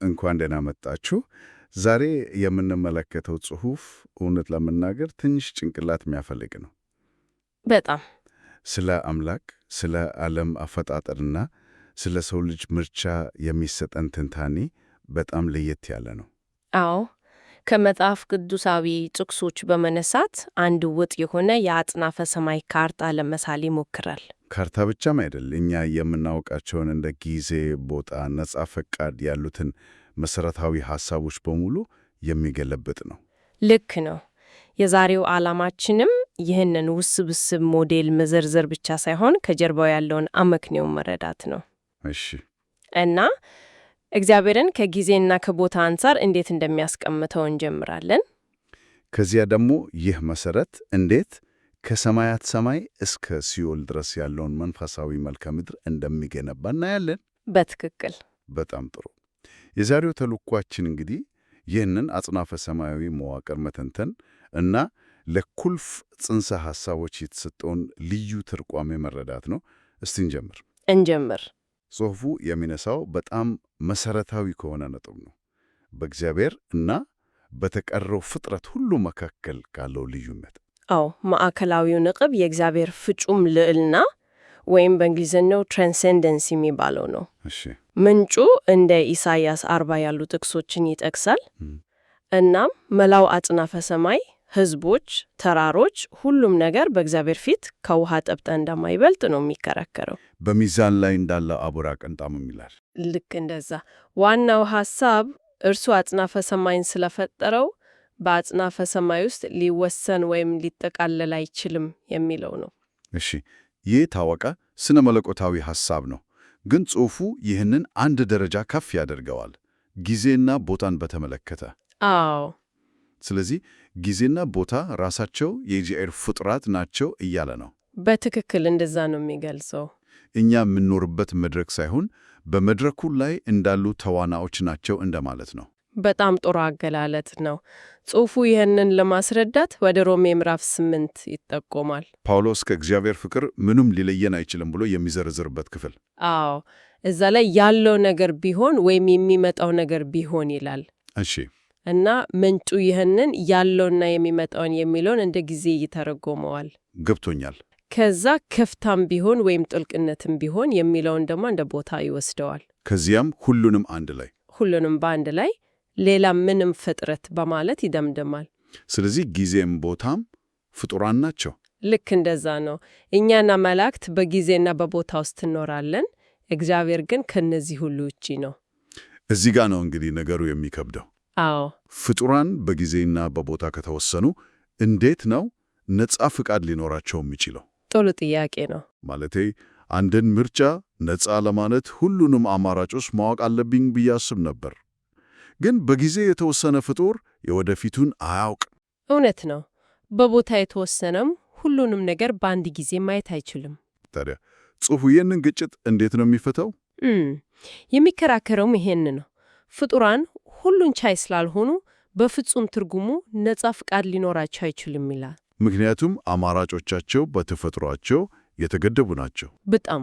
እንኳን ደህና መጣችሁ። ዛሬ የምንመለከተው ጽሑፍ እውነት ለመናገር ትንሽ ጭንቅላት የሚያፈልግ ነው። በጣም ስለ አምላክ፣ ስለ ዓለም አፈጣጠርና ስለ ሰው ልጅ ምርጫ የሚሰጠን ትንታኔ በጣም ለየት ያለ ነው። አዎ፣ ከመጽሐፍ ቅዱሳዊ ጥቅሶች በመነሳት አንድ ወጥ የሆነ የአጽናፈ ሰማይ ካርታ ለመሳል ይሞክራል። ካርታ ብቻም አይደል፣ እኛ የምናውቃቸውን እንደ ጊዜ፣ ቦታ፣ ነጻ ፈቃድ ያሉትን መሠረታዊ ሐሳቦች በሙሉ የሚገለብጥ ነው። ልክ ነው። የዛሬው ዓላማችንም ይህንን ውስብስብ ሞዴል መዘርዘር ብቻ ሳይሆን ከጀርባው ያለውን አመክንዮ መረዳት ነው። እሺ። እና እግዚአብሔርን ከጊዜና ከቦታ አንጻር እንዴት እንደሚያስቀምጠው እንጀምራለን። ከዚያ ደግሞ ይህ መሠረት እንዴት ከሰማያት ሰማይ እስከ ሲኦል ድረስ ያለውን መንፈሳዊ መልክዓ ምድር እንደሚገነባ እናያለን። በትክክል። በጣም ጥሩ። የዛሬው ተልዕኳችን እንግዲህ ይህንን አጽናፈ ሰማያዊ መዋቅር መተንተን እና ለቁልፍ ጽንሰ ሐሳቦች የተሰጠውን ልዩ ትርጓሜ መረዳት ነው። እስቲ እንጀምር። ጽሑፉ የሚነሳው በጣም መሠረታዊ ከሆነ ነጥብ ነው። በእግዚአብሔር እና በተቀረው ፍጥረት ሁሉ መካከል ካለው ልዩነት። አዎ፣ ማዕከላዊው ነጥብ የእግዚአብሔር ፍጹም ልዕልና ወይም በእንግሊዝኛው ትራንሴንደንስ የሚባለው ነው። እሺ። ምንጩ እንደ ኢሳይያስ 40 ያሉ ጥቅሶችን ይጠቅሳል። እናም መላው አጽናፈ ሰማይ፣ ሕዝቦች፣ ተራሮች፣ ሁሉም ነገር በእግዚአብሔር ፊት ከውሃ ጠብታ እንደማይበልጥ ነው የሚከራከረው። በሚዛን ላይ እንዳለ አቦራ ቀንጣምም ይላል። ልክ እንደዛ። ዋናው ሐሳብ እርሱ አጽናፈ ሰማይን ስለፈጠረው በአጽናፈ ሰማይ ውስጥ ሊወሰን ወይም ሊጠቃለል አይችልም የሚለው ነው። እሺ፣ ይህ ታወቀ ስነ መለኮታዊ ሐሳብ ነው። ግን ጽሑፉ ይህንን አንድ ደረጃ ከፍ ያደርገዋል፣ ጊዜና ቦታን በተመለከተ። አዎ። ስለዚህ ጊዜና ቦታ ራሳቸው የእግዚአብሔር ፍጡራት ናቸው እያለ ነው። በትክክል እንደዛ ነው የሚገልጸው። እኛ የምንኖርበት መድረክ ሳይሆን በመድረኩ ላይ እንዳሉ ተዋናዮች ናቸው እንደማለት ነው። በጣም ጥሩ አገላለጥ ነው። ጽሑፉ ይህንን ለማስረዳት ወደ ሮሜ ምዕራፍ 8 ይጠቆማል። ጳውሎስ ከእግዚአብሔር ፍቅር ምንም ሊለየን አይችልም ብሎ የሚዘረዝርበት ክፍል። አዎ፣ እዛ ላይ ያለው ነገር ቢሆን ወይም የሚመጣው ነገር ቢሆን ይላል። እሺ። እና ምንጩ ይህንን ያለውና የሚመጣውን የሚለውን እንደ ጊዜ ይተረጎመዋል። ገብቶኛል። ከዛ ከፍታም ቢሆን ወይም ጥልቅነትም ቢሆን የሚለውን ደግሞ እንደ ቦታ ይወስደዋል። ከዚያም ሁሉንም በአንድ ላይ ሌላ ምንም ፍጥረት በማለት ይደምድማል። ስለዚህ ጊዜም ቦታም ፍጡራን ናቸው። ልክ እንደዛ ነው። እኛና መላእክት በጊዜና በቦታ ውስጥ እንኖራለን። እግዚአብሔር ግን ከነዚህ ሁሉ ውጪ ነው። እዚህ ጋር ነው እንግዲህ ነገሩ የሚከብደው። አዎ፣ ፍጡራን በጊዜና በቦታ ከተወሰኑ እንዴት ነው ነጻ ፍቃድ ሊኖራቸው የሚችለው? ጥሩ ጥያቄ ነው። ማለቴ አንድን ምርጫ ነጻ ለማለት ሁሉንም አማራጮች ማወቅ አለብኝ ብዬ አስብ ነበር። ግን በጊዜ የተወሰነ ፍጡር የወደፊቱን አያውቅ። እውነት ነው። በቦታ የተወሰነም ሁሉንም ነገር በአንድ ጊዜ ማየት አይችልም። ታዲያ ጽሑፉ ይህንን ግጭት እንዴት ነው የሚፈታው? የሚከራከረውም ይሄን ነው። ፍጡራን ሁሉን ቻይ ስላልሆኑ በፍጹም ትርጉሙ ነጻ ፍቃድ ሊኖራቸው አይችልም ይላል። ምክንያቱም አማራጮቻቸው በተፈጥሯቸው የተገደቡ ናቸው። በጣም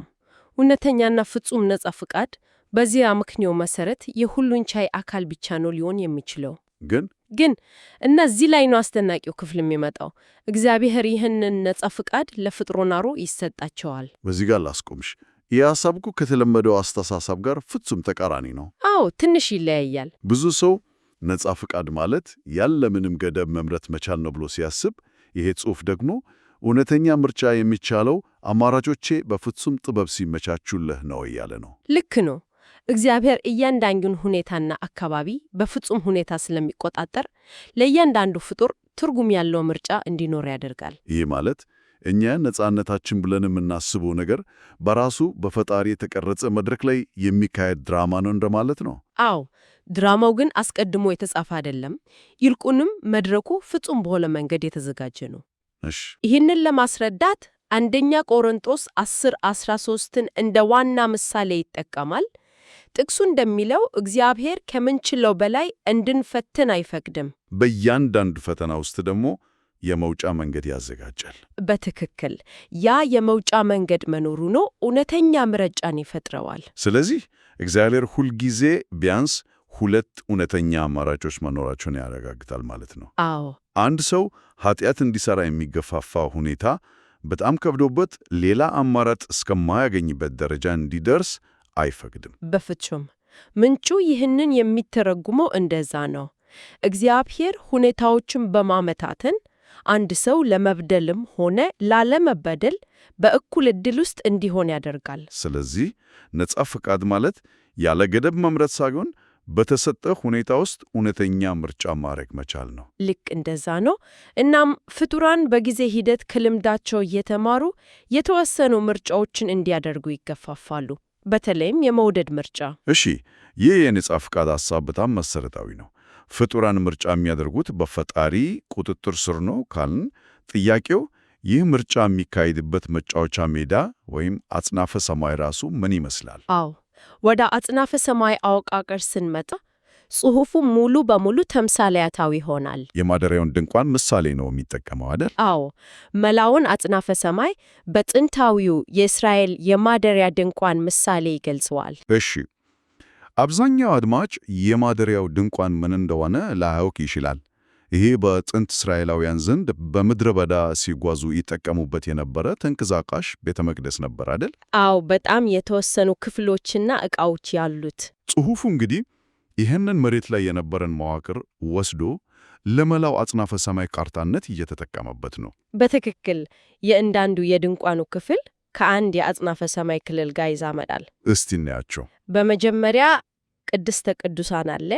እውነተኛና ፍጹም ነጻ ፍቃድ በዚህ አመክንዮ መሰረት የሁሉን ቻይ አካል ብቻ ነው ሊሆን የሚችለው። ግን እና እዚህ ላይ ነው አስደናቂው ክፍል የሚመጣው። እግዚአብሔር ይህንን ነጻ ፍቃድ ለፍጥሮናሮ ይሰጣቸዋል። በዚህ ጋር ላስቆምሽ። ይህ ሐሳብ እኮ ከተለመደው አስተሳሰብ ጋር ፍጹም ተቃራኒ ነው። አዎ፣ ትንሽ ይለያያል። ብዙ ሰው ነጻ ፍቃድ ማለት ያለምንም ገደብ መምረጥ መቻል ነው ብሎ ሲያስብ፣ ይሄ ጽሑፍ ደግሞ እውነተኛ ምርጫ የሚቻለው አማራጮቼ በፍጹም ጥበብ ሲመቻቹልህ ነው እያለ ነው። ልክ ነው። እግዚአብሔር እያንዳንዱን ሁኔታና አካባቢ በፍጹም ሁኔታ ስለሚቆጣጠር ለእያንዳንዱ ፍጡር ትርጉም ያለው ምርጫ እንዲኖር ያደርጋል። ይህ ማለት እኛ ነጻነታችን ብለን የምናስበው ነገር በራሱ በፈጣሪ የተቀረጸ መድረክ ላይ የሚካሄድ ድራማ ነው እንደማለት ነው። አዎ፣ ድራማው ግን አስቀድሞ የተጻፈ አይደለም። ይልቁንም መድረኩ ፍጹም በሆነ መንገድ የተዘጋጀ ነው። እሺ፣ ይህንን ለማስረዳት አንደኛ ቆሮንቶስ 10:13ን እንደ ዋና ምሳሌ ይጠቀማል። ጥቅሱ እንደሚለው እግዚአብሔር ከምንችለው በላይ እንድንፈትን አይፈቅድም። በእያንዳንዱ ፈተና ውስጥ ደግሞ የመውጫ መንገድ ያዘጋጃል። በትክክል ያ የመውጫ መንገድ መኖሩ ነው እውነተኛ ምርጫን ይፈጥረዋል። ስለዚህ እግዚአብሔር ሁልጊዜ ቢያንስ ሁለት እውነተኛ አማራጮች መኖራቸውን ያረጋግጣል ማለት ነው። አዎ። አንድ ሰው ኃጢአት እንዲሠራ የሚገፋፋ ሁኔታ በጣም ከብዶበት ሌላ አማራጭ እስከማያገኝበት ደረጃ እንዲደርስ አይፈቅድም። በፍጹም። ምንጩ ይህንን የሚተረጉመው እንደዛ ነው። እግዚአብሔር ሁኔታዎችን በማመታተን አንድ ሰው ለመብደልም ሆነ ላለመበደል በእኩል ዕድል ውስጥ እንዲሆን ያደርጋል። ስለዚህ ነጻ ፈቃድ ማለት ያለ ገደብ መምረጥ ሳይሆን በተሰጠ ሁኔታ ውስጥ እውነተኛ ምርጫ ማድረግ መቻል ነው። ልክ እንደዛ ነው። እናም ፍጡራን በጊዜ ሂደት ከልምዳቸው እየተማሩ የተወሰኑ ምርጫዎችን እንዲያደርጉ ይገፋፋሉ። በተለይም የመውደድ ምርጫ። እሺ፣ ይህ የነጻ ፈቃድ ሐሳብ በጣም መሰረታዊ ነው። ፍጡራን ምርጫ የሚያደርጉት በፈጣሪ ቁጥጥር ስር ነው ካልን ጥያቄው ይህ ምርጫ የሚካሄድበት መጫወቻ ሜዳ ወይም አጽናፈ ሰማይ ራሱ ምን ይመስላል? አዎ፣ ወደ አጽናፈ ሰማይ አወቃቀር ስንመጣ ጽሑፉ ሙሉ በሙሉ ተምሳሌያታዊ ይሆናል። የማደሪያውን ድንኳን ምሳሌ ነው የሚጠቀመው አይደል? አዎ፣ መላውን አጽናፈ ሰማይ በጥንታዊው የእስራኤል የማደሪያ ድንኳን ምሳሌ ይገልጸዋል። እሺ፣ አብዛኛው አድማጭ የማደሪያው ድንኳን ምን እንደሆነ ላያውቅ ይችላል። ይሄ በጥንት እስራኤላውያን ዘንድ በምድረ በዳ ሲጓዙ ይጠቀሙበት የነበረ ተንቀሳቃሽ ቤተ መቅደስ ነበር አይደል? አዎ፣ በጣም የተወሰኑ ክፍሎችና ዕቃዎች ያሉት። ጽሑፉ እንግዲህ ይህንን መሬት ላይ የነበረን መዋቅር ወስዶ ለመላው አጽናፈ ሰማይ ካርታነት እየተጠቀመበት ነው። በትክክል የእንዳንዱ የድንኳኑ ክፍል ከአንድ የአጽናፈ ሰማይ ክልል ጋር ይዛመዳል። እስቲ እናያቸው። በመጀመሪያ ቅድስተ ቅዱሳን አለ።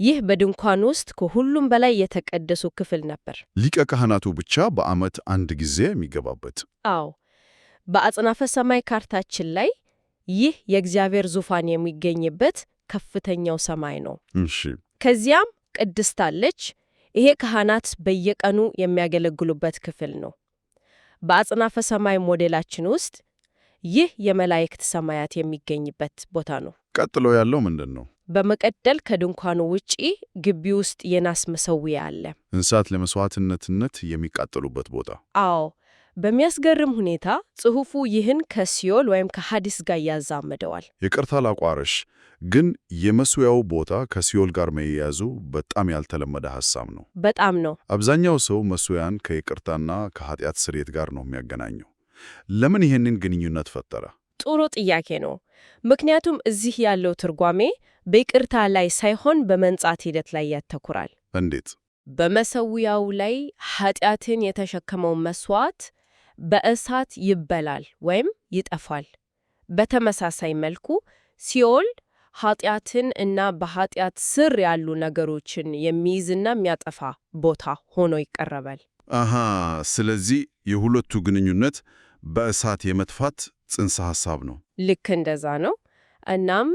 ይህ በድንኳን ውስጥ ከሁሉም በላይ የተቀደሱ ክፍል ነበር። ሊቀ ካህናቱ ብቻ በዓመት አንድ ጊዜ የሚገባበት። አዎ፣ በአጽናፈ ሰማይ ካርታችን ላይ ይህ የእግዚአብሔር ዙፋን የሚገኝበት ከፍተኛው ሰማይ ነው። እሺ። ከዚያም ቅድስት አለች። ይሄ ካህናት በየቀኑ የሚያገለግሉበት ክፍል ነው። በአጽናፈ ሰማይ ሞዴላችን ውስጥ ይህ የመላእክት ሰማያት የሚገኝበት ቦታ ነው። ቀጥሎ ያለው ምንድን ነው? በመቀጠል ከድንኳኑ ውጪ ግቢ ውስጥ የናስ መሠዊያ አለ። እንስሳት ለመሥዋዕትነት የሚቃጠሉበት ቦታ። አዎ፣ በሚያስገርም ሁኔታ ጽሑፉ ይህን ከሲኦል ወይም ከሐዲስ ጋር ያዛምደዋል። ይቅርታ ላቋርሽ፣ ግን የመሠዊያው ቦታ ከሲኦል ጋር መያያዙ በጣም ያልተለመደ ሐሳብ ነው። በጣም ነው። አብዛኛው ሰው መሠዊያን ከይቅርታና ከኃጢአት ስርየት ጋር ነው የሚያገናኘው። ለምን ይህንን ግንኙነት ፈጠረ? ጥሩ ጥያቄ ነው። ምክንያቱም እዚህ ያለው ትርጓሜ በይቅርታ ላይ ሳይሆን በመንጻት ሂደት ላይ ያተኩራል። እንዴት? በመሠዊያው ላይ ኃጢአትን የተሸከመው መሥዋዕት በእሳት ይበላል ወይም ይጠፋል። በተመሳሳይ መልኩ ሲኦል ኃጢአትን እና በኃጢአት ስር ያሉ ነገሮችን የሚይዝና የሚያጠፋ ቦታ ሆኖ ይቀርባል። አሃ፣ ስለዚህ የሁለቱ ግንኙነት በእሳት የመጥፋት ጽንሰ ሐሳብ ነው። ልክ እንደዛ ነው። እናም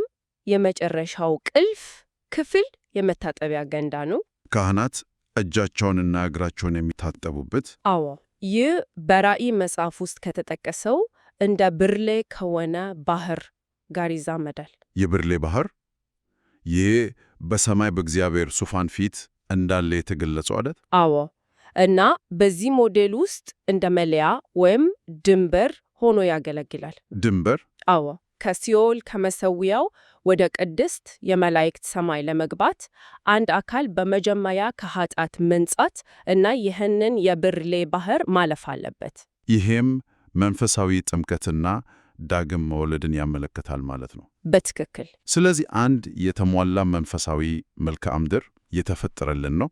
የመጨረሻው ቁልፍ ክፍል የመታጠቢያ ገንዳ ነው። ካህናት እጃቸውንና እግራቸውን የሚታጠቡበት። አዎ፣ ይህ በራእይ መጽሐፍ ውስጥ ከተጠቀሰው እንደ ብርሌ ከሆነ ባህር ጋር ይዛመዳል። የብርሌ ባህር፣ ይህ በሰማይ በእግዚአብሔር ዙፋን ፊት እንዳለ የተገለጸው አይደል? አዎ። እና በዚህ ሞዴል ውስጥ እንደ መለያ ወይም ድንበር ሆኖ ያገለግላል። ድንበር? አዎ። ከሲኦል ከመሠዊያው ወደ ቅድስት የመላእክት ሰማይ ለመግባት አንድ አካል በመጀመሪያ ከኃጢአት መንጻት እና ይህንን የብርሌ ባህር ማለፍ አለበት። ይሄም መንፈሳዊ ጥምቀትና ዳግም መወለድን ያመለክታል ማለት ነው። በትክክል። ስለዚህ አንድ የተሟላ መንፈሳዊ መልክዓ ምድር የተፈጠረልን ነው።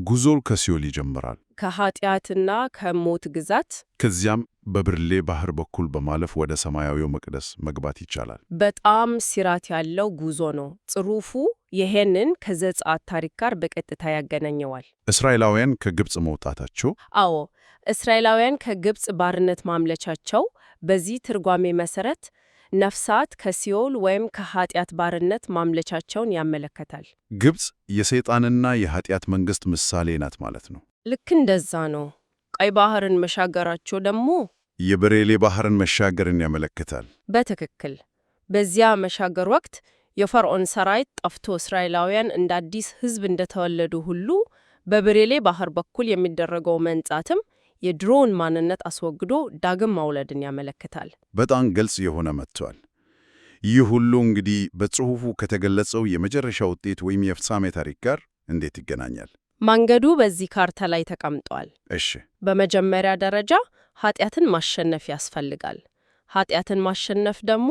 ጉዞው ከሲኦል ይጀምራል፣ ከኃጢአትና ከሞት ግዛት። ከዚያም በብርሌ ባህር በኩል በማለፍ ወደ ሰማያዊው መቅደስ መግባት ይቻላል። በጣም ሲራት ያለው ጉዞ ነው። ጽሑፉ ይሄንን ከዘጸአት ታሪክ ጋር በቀጥታ ያገናኘዋል። እስራኤላውያን ከግብፅ መውጣታቸው። አዎ፣ እስራኤላውያን ከግብፅ ባርነት ማምለቻቸው በዚህ ትርጓሜ መሰረት ነፍሳት ከሲኦል ወይም ከኃጢአት ባርነት ማምለቻቸውን ያመለክታል። ግብፅ የሰይጣንና የኃጢአት መንግሥት ምሳሌ ናት ማለት ነው። ልክ እንደዛ ነው። ቀይ ባህርን መሻገራቸው ደግሞ የበሬሌ ባህርን መሻገርን ያመለክታል። በትክክል። በዚያ መሻገር ወቅት የፈርዖን ሰራዊት ጠፍቶ እስራኤላውያን እንደ አዲስ ሕዝብ እንደተወለዱ ሁሉ በበሬሌ ባህር በኩል የሚደረገው መንጻትም የድሮውን ማንነት አስወግዶ ዳግም መውለድን ያመለክታል። በጣም ግልጽ የሆነ መጥቷል። ይህ ሁሉ እንግዲህ በጽሑፉ ከተገለጸው የመጨረሻ ውጤት ወይም የፍጻሜ ታሪክ ጋር እንዴት ይገናኛል? መንገዱ በዚህ ካርታ ላይ ተቀምጧል። እሺ፣ በመጀመሪያ ደረጃ ኃጢአትን ማሸነፍ ያስፈልጋል። ኃጢአትን ማሸነፍ ደግሞ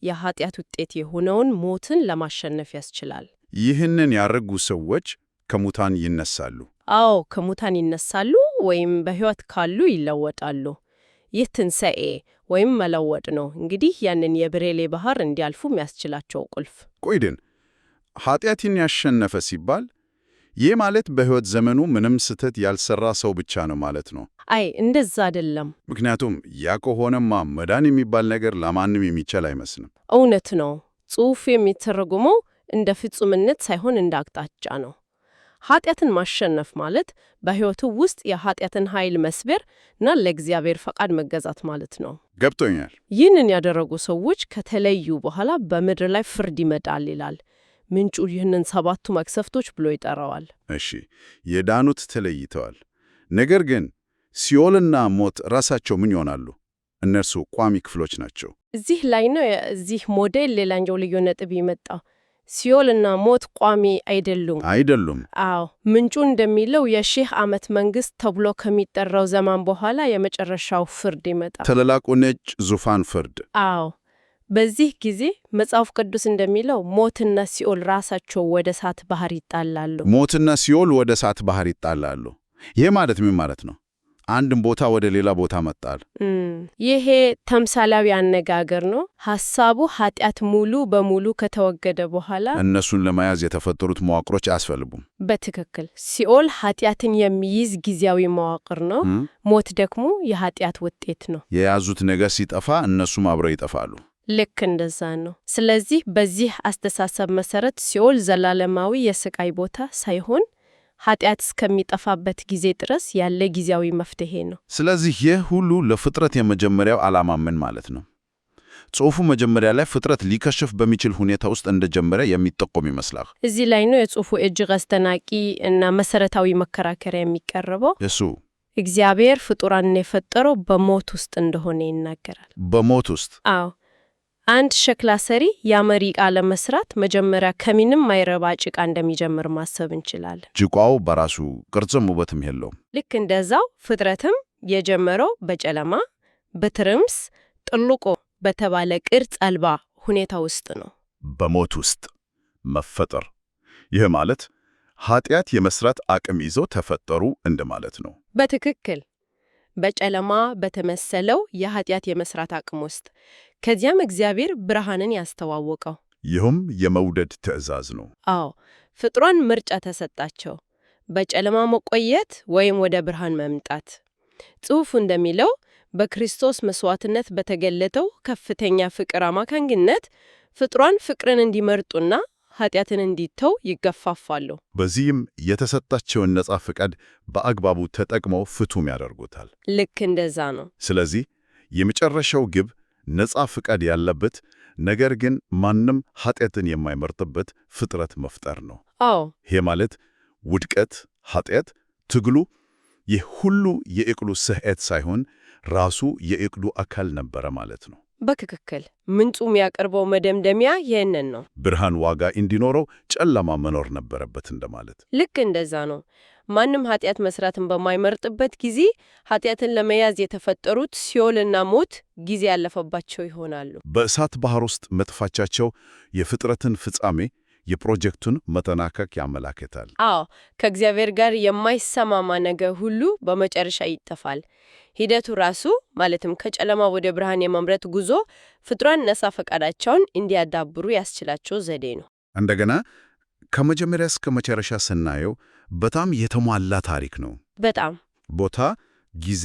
የኃጢአት ውጤት የሆነውን ሞትን ለማሸነፍ ያስችላል። ይህንን ያደረጉ ሰዎች ከሙታን ይነሳሉ። አዎ፣ ከሙታን ይነሳሉ ወይም በሕይወት ካሉ ይለወጣሉ። ይህ ትንሣኤ ወይም መለወጥ ነው እንግዲህ ያንን የብሬሌ ባህር እንዲያልፉ የሚያስችላቸው ቁልፍ። ቆይድን ኃጢአትን ያሸነፈ ሲባል ይህ ማለት በሕይወት ዘመኑ ምንም ስህተት ያልሰራ ሰው ብቻ ነው ማለት ነው? አይ እንደዛ አይደለም። ምክንያቱም ያ ከሆነማ መዳን የሚባል ነገር ለማንም የሚቻል አይመስልም። እውነት ነው። ጽሑፍ የሚተረጉመው እንደ ፍጹምነት ሳይሆን እንደ አቅጣጫ ነው። ኃጢአትን ማሸነፍ ማለት በሕይወቱ ውስጥ የኃጢአትን ኃይል መስበር እና ለእግዚአብሔር ፈቃድ መገዛት ማለት ነው። ገብቶኛል። ይህንን ያደረጉ ሰዎች ከተለዩ በኋላ በምድር ላይ ፍርድ ይመጣል ይላል። ምንጩ ይህንን 7ቱ መቅሰፍቶች ብሎ ይጠራዋል። እሺ፣ የዳኑት ተለይተዋል። ነገር ግን ሲኦልና ሞት ራሳቸው ምን ይሆናሉ? እነርሱ ቋሚ ክፍሎች ናቸው። እዚህ ላይ ነው የዚህ ሞዴል ሌላኛው ልዩ ነጥብ ይመጣ። ሲኦልና ሞት ቋሚ አይደሉም። አዎ፣ ምንጩ እንደሚለው የ1000 ዓመት መንግሥት ተብሎ ከሚጠራው ዘመን በኋላ የመጨረሻው ፍርድ ይመጣል። ታላቁ ነጭ ዙፋን ፍርድ። አዎ፣ በዚህ ጊዜ መጽሐፍ ቅዱስ እንደሚለው ሞትና ሲኦል ራሳቸው ወደ እሳት ባህር ይጣላሉ። ሞትና ሲኦል ወደ እሳት ባህር ይጣላሉ። ይህ ማለት ምን ማለት ነው? አንድም ቦታ ወደ ሌላ ቦታ መጣል። ይሄ ተምሳሌያዊ አነጋገር ነው። ሐሳቡ ኃጢአት ሙሉ በሙሉ ከተወገደ በኋላ እነሱን ለመያዝ የተፈጠሩት መዋቅሮች አያስፈልጉም። በትክክል ሲኦል ኃጢአትን የሚይዝ ጊዜያዊ መዋቅር ነው። ሞት ደግሞ የኃጢአት ውጤት ነው። የያዙት ነገር ሲጠፋ እነሱም አብረው ይጠፋሉ። ልክ እንደዛ ነው። ስለዚህ በዚህ አስተሳሰብ መሰረት ሲኦል ዘላለማዊ የስቃይ ቦታ ሳይሆን ኃጢአት እስከሚጠፋበት ጊዜ ድረስ ያለ ጊዜያዊ መፍትሄ ነው። ስለዚህ ይህ ሁሉ ለፍጥረት የመጀመሪያው ዓላማ ምን ማለት ነው? ጽሑፉ መጀመሪያ ላይ ፍጥረት ሊከሽፍ በሚችል ሁኔታ ውስጥ እንደጀመረ የሚጠቆም ይመስላል። እዚህ ላይ ነው የጽሑፉ እጅግ አስደናቂ እና መሰረታዊ መከራከሪያ የሚቀርበው። እሱ እግዚአብሔር ፍጡራንን የፈጠረው በሞት ውስጥ እንደሆነ ይናገራል። በሞት ውስጥ? አዎ። አንድ ሸክላ ሰሪ ያመረ ዕቃ ለመስራት መጀመሪያ ከምንም ማይረባ ጭቃ እንደሚጀምር ማሰብ እንችላለን። ጭቃው በራሱ ቅርጽም ውበትም የለውም። ልክ እንደዛው ፍጥረትም የጀመረው በጨለማ በትርምስ ጥልቆ በተባለ ቅርጽ አልባ ሁኔታ ውስጥ ነው። በሞት ውስጥ መፈጠር። ይህ ማለት ኃጢአት የመስራት አቅም ይዘው ተፈጠሩ እንደማለት ነው። በትክክል በጨለማ በተመሰለው የኃጢአት የመስራት አቅም ውስጥ ከዚያም እግዚአብሔር ብርሃንን ያስተዋወቀው። ይህም የመውደድ ትእዛዝ ነው። አዎ፣ ፍጥሯን ምርጫ ተሰጣቸው፣ በጨለማ መቆየት ወይም ወደ ብርሃን መምጣት። ጽሑፉ እንደሚለው በክርስቶስ መስዋዕትነት በተገለጠው ከፍተኛ ፍቅር አማካኝነት ፍጥሯን ፍቅርን እንዲመርጡና ኃጢአትን እንዲተው ይገፋፋሉ። በዚህም የተሰጣቸውን ነጻ ፍቃድ በአግባቡ ተጠቅመው ፍቱም ያደርጉታል። ልክ እንደዛ ነው። ስለዚህ የመጨረሻው ግብ ነጻ ፍቃድ ያለበት ነገር ግን ማንም ኃጢአትን የማይመርጥበት ፍጥረት መፍጠር ነው። አዎ፣ ይሄ ማለት ውድቀት፣ ኃጢአት፣ ትግሉ ይህ ሁሉ የዕቅዱ ስህተት ሳይሆን ራሱ የዕቅዱ አካል ነበረ ማለት ነው። በትክክል ምንጩ የሚያቀርበው መደምደሚያ ይህንን ነው። ብርሃን ዋጋ እንዲኖረው ጨለማ መኖር ነበረበት እንደማለት። ልክ እንደዛ ነው። ማንም ኃጢአት መስራትን በማይመርጥበት ጊዜ ኃጢአትን ለመያዝ የተፈጠሩት ሲኦልና ሞት ጊዜ ያለፈባቸው ይሆናሉ። በእሳት ባህር ውስጥ መጥፋቻቸው የፍጥረትን ፍጻሜ፣ የፕሮጀክቱን መጠናቀቅ ያመለክታል። አዎ፣ ከእግዚአብሔር ጋር የማይሰማማ ነገር ሁሉ በመጨረሻ ይጠፋል። ሂደቱ ራሱ ማለትም ከጨለማ ወደ ብርሃን የመምረጥ ጉዞ ፍጥሯን ነጻ ፈቃዳቸውን እንዲያዳብሩ ያስችላቸው ዘዴ ነው። እንደገና ከመጀመሪያ እስከ መጨረሻ ስናየው በጣም የተሟላ ታሪክ ነው። በጣም ቦታ፣ ጊዜ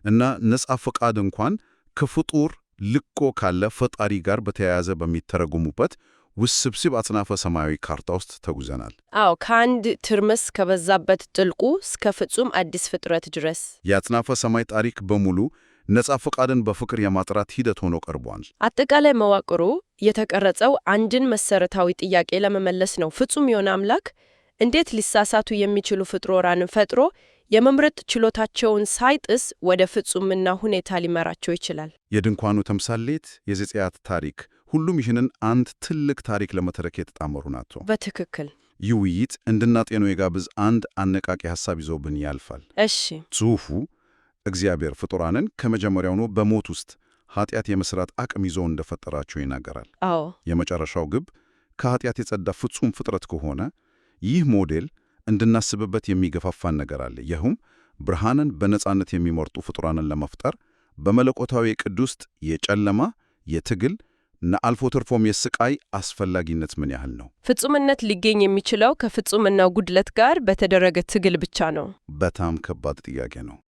እና ነጻ ፈቃድ እንኳን ከፍጡር ልቆ ካለ ፈጣሪ ጋር በተያያዘ በሚተረጉሙበት ውስብስብ አጽናፈ ሰማያዊ ካርታ ውስጥ ተጉዘናል። አዎ፣ ከአንድ ትርምስ ከበዛበት ጥልቁ እስከ ፍጹም አዲስ ፍጥረት ድረስ የአጽናፈ ሰማይ ታሪክ በሙሉ ነጻ ፈቃድን በፍቅር የማጥራት ሂደት ሆኖ ቀርቧል። አጠቃላይ መዋቅሩ የተቀረጸው አንድን መሰረታዊ ጥያቄ ለመመለስ ነው። ፍጹም የሆነ አምላክ እንዴት ሊሳሳቱ የሚችሉ ፍጡራንን ፈጥሮ የመምረጥ ችሎታቸውን ሳይጥስ ወደ ፍጹምና ሁኔታ ሊመራቸው ይችላል? የድንኳኑ ተምሳሌት፣ የዘጸአት ታሪክ ሁሉም ይህንን አንድ ትልቅ ታሪክ ለመተረክ የተጣመሩ ናቸው። በትክክል። ይህ ውይይት እንድናጤነው የጋብዝ አንድ አነቃቂ ሐሳብ ይዞብን ያልፋል። እሺ። ጽሑፉ እግዚአብሔር ፍጡራንን ከመጀመሪያውኑ በሞት ውስጥ ኃጢአት የመስራት አቅም ይዞ እንደፈጠራቸው ይናገራል። አዎ። የመጨረሻው ግብ ከኃጢአት የጸዳ ፍጹም ፍጥረት ከሆነ ይህ ሞዴል እንድናስብበት የሚገፋፋን ነገር አለ። ይህም ብርሃንን በነጻነት የሚመርጡ ፍጡራንን ለመፍጠር በመለኮታዊ ዕቅድ ውስጥ የጨለማ የትግል እና አልፎ ተርፎም የስቃይ አስፈላጊነት ምን ያህል ነው? ፍጹምነት ሊገኝ የሚችለው ከፍጹምናው ጉድለት ጋር በተደረገ ትግል ብቻ ነው። በጣም ከባድ ጥያቄ ነው።